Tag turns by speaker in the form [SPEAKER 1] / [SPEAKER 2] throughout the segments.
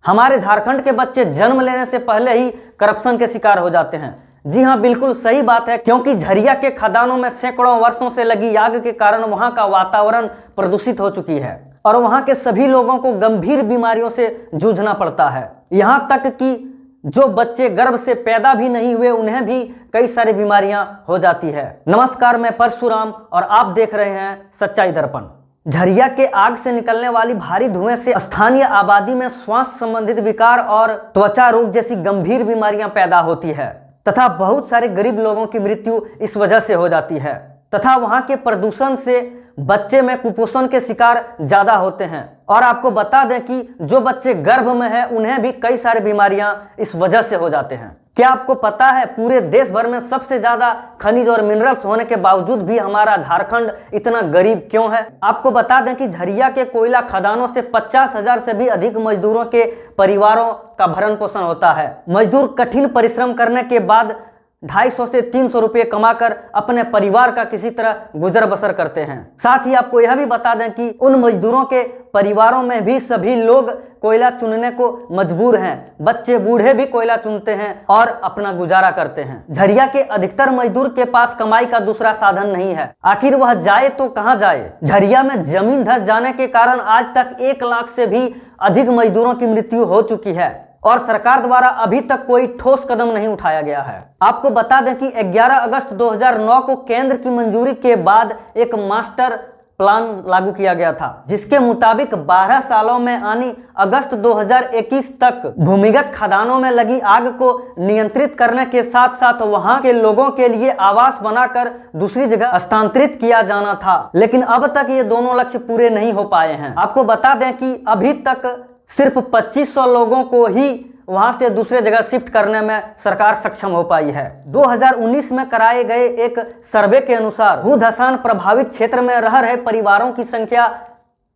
[SPEAKER 1] हमारे झारखंड के बच्चे जन्म लेने से पहले ही करप्शन के शिकार हो जाते हैं। जी हाँ, बिल्कुल सही बात है, क्योंकि झरिया के खदानों में सैकड़ों वर्षों से लगी आग के कारण वहां का वातावरण प्रदूषित हो चुकी है और वहां के सभी लोगों को गंभीर बीमारियों से जूझना पड़ता है। यहाँ तक कि जो बच्चे गर्भ से पैदा भी नहीं हुए उन्हें भी कई सारी बीमारियां हो जाती है। नमस्कार, मैं परशुराम और आप देख रहे हैं सच्चाई दर्पण। झरिया के आग से निकलने वाली भारी धुएं से स्थानीय आबादी में श्वास संबंधित विकार और त्वचा रोग जैसी गंभीर बीमारियां पैदा होती है तथा बहुत सारे गरीब लोगों की मृत्यु इस वजह से हो जाती है तथा वहां के प्रदूषण से बच्चे में कुपोषण के शिकार ज्यादा होते हैं। और आपको बता दें कि जो बच्चे गर्भ में है उन्हें भी कई सारी बीमारियां इस वजह से हो जाते हैं। क्या आपको पता है पूरे देश भर में सबसे ज्यादा खनिज और मिनरल्स होने के बावजूद भी हमारा झारखंड इतना गरीब क्यों है? आपको बता दें कि झरिया के कोयला खदानों से 50,000 से भी अधिक मजदूरों के परिवारों का भरण पोषण होता है। मजदूर कठिन परिश्रम करने के बाद 250 से 300 रुपये कमाकर अपने परिवार का किसी तरह गुजर बसर करते हैं। साथ ही आपको यह भी बता दें कि उन मजदूरों के परिवारों में भी सभी लोग कोयला चुनने को मजबूर हैं। बच्चे बूढ़े भी कोयला चुनते हैं और अपना गुजारा करते हैं। झरिया के अधिकतर मजदूर के पास कमाई का दूसरा साधन नहीं है। आखिर वह जाए तो कहां जाए? झरिया में जमीन धंस जाने के कारण आज तक 1 लाख से भी अधिक मजदूरों की मृत्यु हो चुकी है और सरकार द्वारा अभी तक कोई ठोस कदम नहीं उठाया गया है। आपको बता दें कि 11 अगस्त 2009 को केंद्र की मंजूरी के बाद एक मास्टर प्लान लागू किया गया था, जिसके मुताबिक 12 सालों में यानी अगस्त 2021 तक भूमिगत खदानों में लगी आग को नियंत्रित करने के साथ साथ वहां के लोगों के लिए आवास बनाकर दूसरी जगह स्थानांतरित किया जाना था। लेकिन अब तक ये दोनों लक्ष्य पूरे नहीं हो पाए हैं। आपको बता दें कि अभी तक सिर्फ 2500 लोगों को ही वहां से दूसरे जगह शिफ्ट करने में सरकार सक्षम हो पाई है। 2019 में कराए गए एक सर्वे के अनुसार भूधसान प्रभावित क्षेत्र में रह रहे परिवारों की संख्या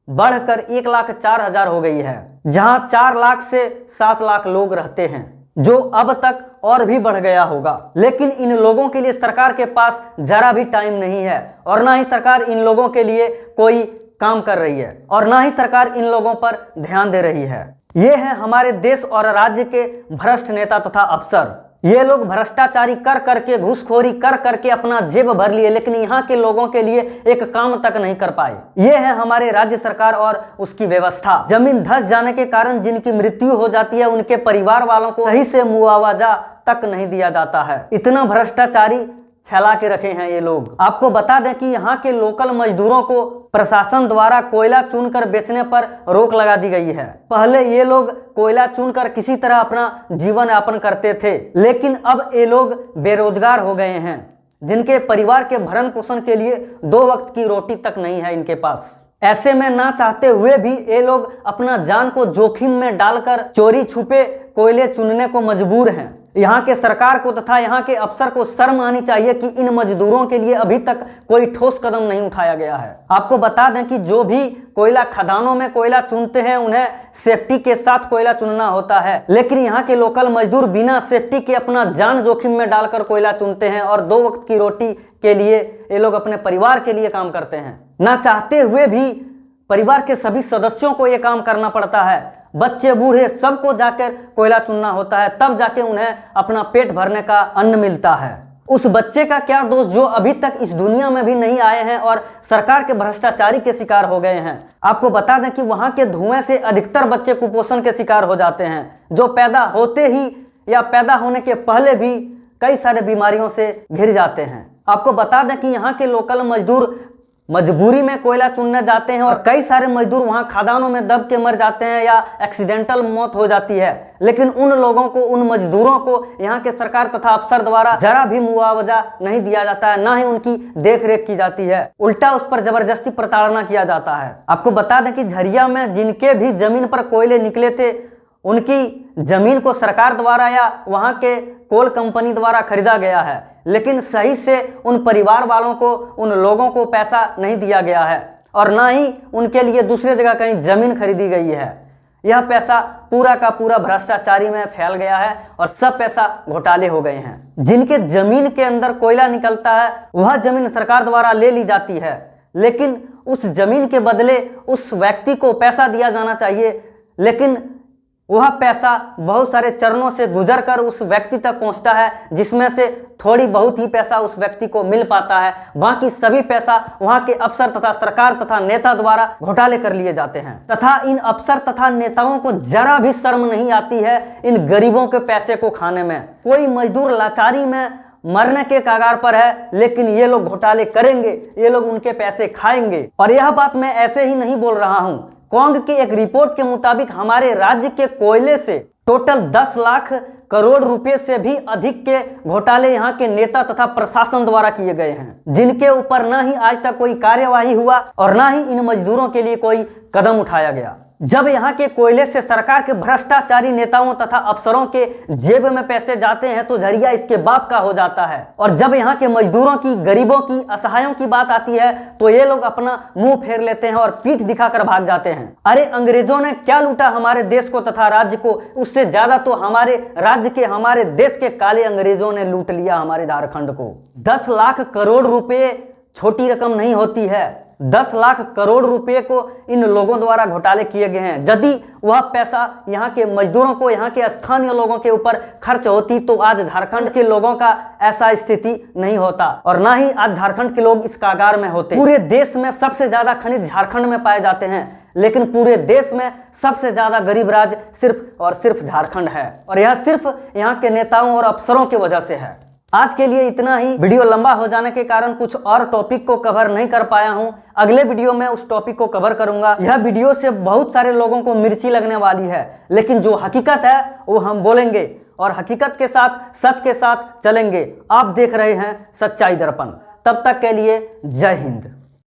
[SPEAKER 1] बढ़कर 1,04,000 हो गई है, जहां 4 लाख से 7 लाख लोग रहते हैं, जो अब तक और भी बढ़ गया होगा। लेकिन इन लोगों के लिए सरकार के पास जरा भी टाइम नहीं है और ना ही सरकार इन लोगों के लिए कोई काम कर रही है और ना ही सरकार इन लोगों पर ध्यान दे रही है। ये है हमारे देश और राज्य के भ्रष्ट नेता तथा अफसर। ये लोग भ्रष्टाचारी कर करके, घूसखोरी कर करके अपना जेब भर लिए, लेकिन यहाँ के लोगों के लिए एक काम तक नहीं कर पाए। ये है हमारे राज्य सरकार और उसकी व्यवस्था। जमीन धंस जाने के कारण जिनकी मृत्यु हो जाती है उनके परिवार वालों को सही से मुआवजा तक नहीं दिया जाता है। इतना भ्रष्टाचारी फैला के रखे हैं ये लोग। आपको बता दें कि यहाँ के लोकल मजदूरों को प्रशासन द्वारा कोयला चुनकर बेचने पर रोक लगा दी गई है। पहले ये लोग कोयला चुनकर किसी तरह अपना जीवन यापन करते थे, लेकिन अब ये लोग बेरोजगार हो गए हैं, जिनके परिवार के भरण पोषण के लिए 2 वक्त की रोटी तक नहीं है इनके पास। ऐसे में ना चाहते हुए भी ये लोग अपना जान को जोखिम में डालकर चोरी छुपे कोयले चुनने को मजबूर हैं। यहाँ के सरकार को तथा यहाँ के अफसर को शर्म आनी चाहिए कि इन मजदूरों के लिए अभी तक कोई ठोस कदम नहीं उठाया गया है। आपको बता दें कि जो भी कोयला खदानों में कोयला चुनते हैं उन्हें सेफ्टी के साथ कोयला चुनना होता है, लेकिन यहाँ के लोकल मजदूर बिना सेफ्टी के अपना जान जोखिम में डालकर कोयला चुनते हैं और 2 वक्त की रोटी के लिए ये लोग अपने परिवार के लिए काम करते हैं। ना चाहते हुए भी परिवार के सभी सदस्यों को ये काम करना पड़ता है। बच्चे बूढ़े सबको जाकर कोयला चुनना होता है, तब जाके उन्हें अपना पेट भरने का अन्न मिलता है। उस बच्चे का क्या दोष जो अभी तक इस दुनिया में भी नहीं आए हैं और सरकार के भ्रष्टाचारी के शिकार हो गए हैं। आपको बता दें कि वहां के धुएं से अधिकतर बच्चे कुपोषण के शिकार हो जाते हैं, जो पैदा होते ही या पैदा होने के पहले भी कई सारे बीमारियों से घिर जाते हैं। आपको बता दें कि यहाँ के लोकल मजदूर मजबूरी में कोयला चुनने जाते हैं और कई सारे मजदूर वहां खदानों में दब के मर जाते हैं या एक्सीडेंटल मौत हो जाती है, लेकिन उन लोगों को, उन मजदूरों को यहाँ के सरकार तथा अफसर द्वारा जरा भी मुआवजा नहीं दिया जाता है, ना ही उनकी देख रेख की जाती है। उल्टा उस पर जबरदस्ती प्रताड़ना किया जाता है। आपको बता दें कि झरिया में जिनके भी जमीन पर कोयले निकले थे उनकी जमीन को सरकार द्वारा या वहां के कोल कंपनी द्वारा खरीदा गया है, लेकिन सही से उन परिवार वालों को, उन लोगों को पैसा नहीं दिया गया है और ना ही उनके लिए दूसरे जगह कहीं जमीन खरीदी गई है। यह पैसा पूरा का पूरा भ्रष्टाचारी में फैल गया है और सब पैसा घोटाले हो गए हैं। जिनके जमीन के अंदर कोयला निकलता है वह जमीन सरकार द्वारा ले ली जाती है, लेकिन उस जमीन के बदले उस व्यक्ति को पैसा दिया जाना चाहिए, लेकिन वह पैसा बहुत सारे चरणों से गुजरकर उस व्यक्ति तक पहुंचता है, जिसमें से थोड़ी बहुत ही पैसा उस व्यक्ति को मिल पाता है। बाकी सभी पैसा वहां के अफसर तथा सरकार तथा नेता द्वारा घोटाले कर लिए जाते हैं तथा इन अफसर तथा नेताओं को जरा भी शर्म नहीं आती है इन गरीबों के पैसे को खाने में। कोई मजदूर लाचारी में मरने के कगार पर है, लेकिन ये लोग घोटाले करेंगे, ये लोग उनके पैसे खाएंगे। और यह बात मैं ऐसे ही नहीं बोल रहा हूं। कांग की एक रिपोर्ट के मुताबिक हमारे राज्य के कोयले से टोटल 10 लाख करोड़ रुपए से भी अधिक के घोटाले यहाँ के नेता तथा प्रशासन द्वारा किए गए हैं, जिनके ऊपर ना ही आज तक कोई कार्यवाही हुआ और ना ही इन मजदूरों के लिए कोई कदम उठाया गया। जब यहाँ के कोयले से सरकार के भ्रष्टाचारी नेताओं तथा अफसरों के जेब में पैसे जाते हैं तो झरिया इसके बाप का हो जाता है। और जब यहाँ के मजदूरों की, गरीबों की, असहायों की बात आती है तो ये लोग अपना मुंह फेर लेते हैं और पीठ दिखाकर भाग जाते हैं। अरे अंग्रेजों ने क्या लूटा हमारे देश को तथा राज्य को, उससे ज्यादा तो हमारे राज्य के, हमारे देश के काले अंग्रेजों ने लूट लिया हमारे झारखंड को। 10 लाख करोड़ रुपए छोटी रकम नहीं होती है। 10 लाख करोड़ रुपए को इन लोगों द्वारा घोटाले किए गए हैं। यदि वह पैसा यहाँ के मजदूरों को, यहाँ के स्थानीय लोगों के ऊपर खर्च होती तो आज झारखंड के लोगों का ऐसा स्थिति नहीं होता और ना ही आज झारखंड के लोग इस कागार में होते। पूरे देश में सबसे ज्यादा खनिज झारखंड में पाए जाते हैं, लेकिन पूरे देश में सबसे ज्यादा गरीब राज्य सिर्फ और सिर्फ झारखंड है और यह सिर्फ यहाँ के नेताओं और अफसरों की वजह से है। आज के लिए इतना ही। वीडियो लंबा हो जाने के कारण कुछ और टॉपिक को कवर नहीं कर पाया हूं। अगले वीडियो में उस टॉपिक को कवर करूंगा। यह वीडियो से बहुत सारे लोगों को मिर्ची लगने वाली है, लेकिन जो हकीकत है वो हम बोलेंगे और हकीकत के साथ, सच के साथ चलेंगे। आप देख रहे हैं सच्चाई दर्पण। तब तक के लिए जय हिंद।